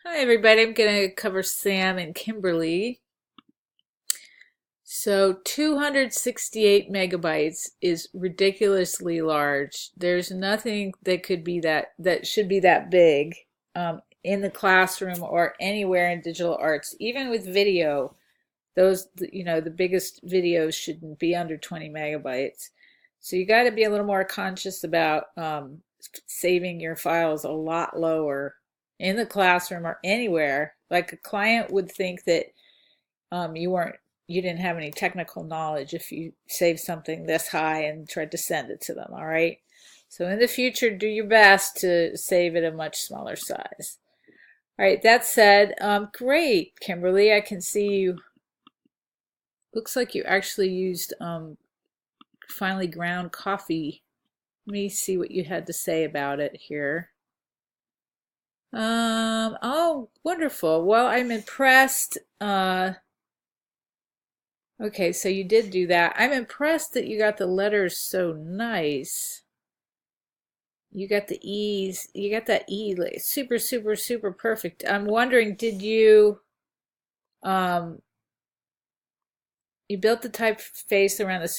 Hi everybody, I'm going to cover Sam and Kimberly. So 268 megabytes is ridiculously large. There's nothing that could be that should be that big in the classroom or anywhere in digital arts. Even with video, the biggest videos shouldn't be under 20 megabytes. So you got to be a little more conscious about saving your files a lot lower in the classroom or anywhere. Like a client would think that you didn't have any technical knowledge if you saved something this high and tried to send it to them. All right. So in the future, do your best to save it a much smaller size. All right. That said, great, Kimberly. I can see you. Looks like you actually used finely ground coffee. Let me see what you had to say about it here. Oh, wonderful. Well, I'm impressed. Okay, so you did do that. I'm impressed that you got the letters so nice. You got the E's, you got that E, super, super, super perfect. I'm wondering, did um, you built the typeface around the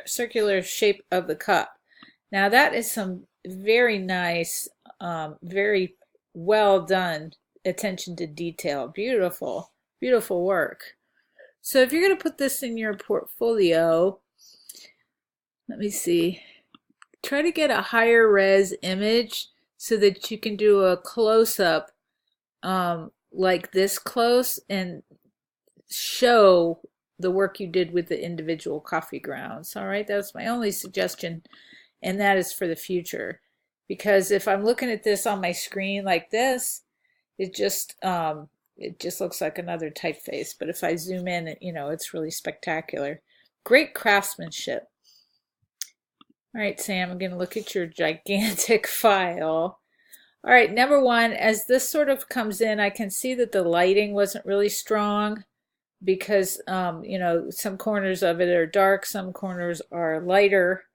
circular shape of the cup. Now that is some very nice, very well done attention to detail. Beautiful, beautiful work. So if you're going to put this in your portfolio, let me see, try to get a higher res image so that you can do a close-up like this close and show the work you did with the individual coffee grounds. All right, that's my only suggestion, and that is for the future. Because if I'm looking at this on my screen like this, it just looks like another typeface. But if I zoom in, it's really spectacular. Great craftsmanship. All right, Sam, I'm going to look at your gigantic file. All right, number one, as this sort of comes in, I can see that the lighting wasn't really strong because, some corners of it are dark, some corners are lighter.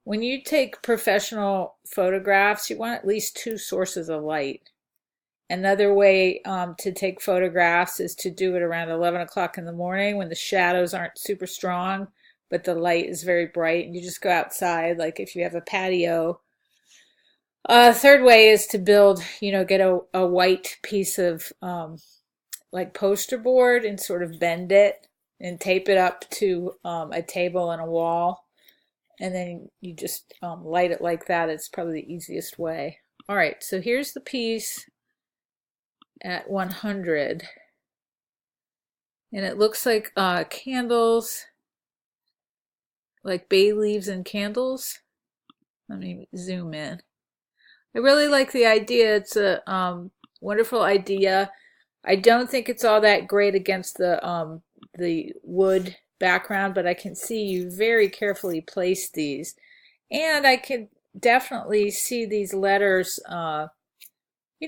When you take professional photographs, you want at least two sources of light. Another way to take photographs is to do it around 11 o'clock in the morning when the shadows aren't super strong, but the light is very bright, and you just go outside, like if you have a patio. Third way is to build, get a white piece of like poster board and sort of bend it and tape it up to a table and a wall. And then you just light it like that. It's probably the easiest way. All right, so here's the piece at 100. And it looks like candles, like bay leaves and candles. Let me zoom in. I really like the idea. It's a wonderful idea. I don't think it's all that great against the wood background, but I can see you very carefully place these. And I can definitely see these letters, in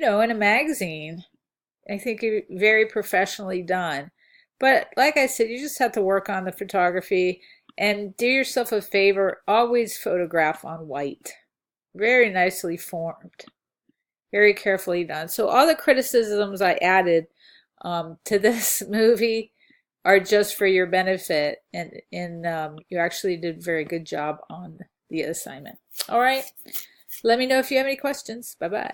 a magazine. I think very professionally done. But like I said, you just have to work on the photography and do yourself a favor. Always photograph on white. Very nicely formed. Very carefully done. So all the criticisms I added to this movie are just for your benefit, and you actually did a very good job on the assignment. All right. Let me know if you have any questions. Bye-bye.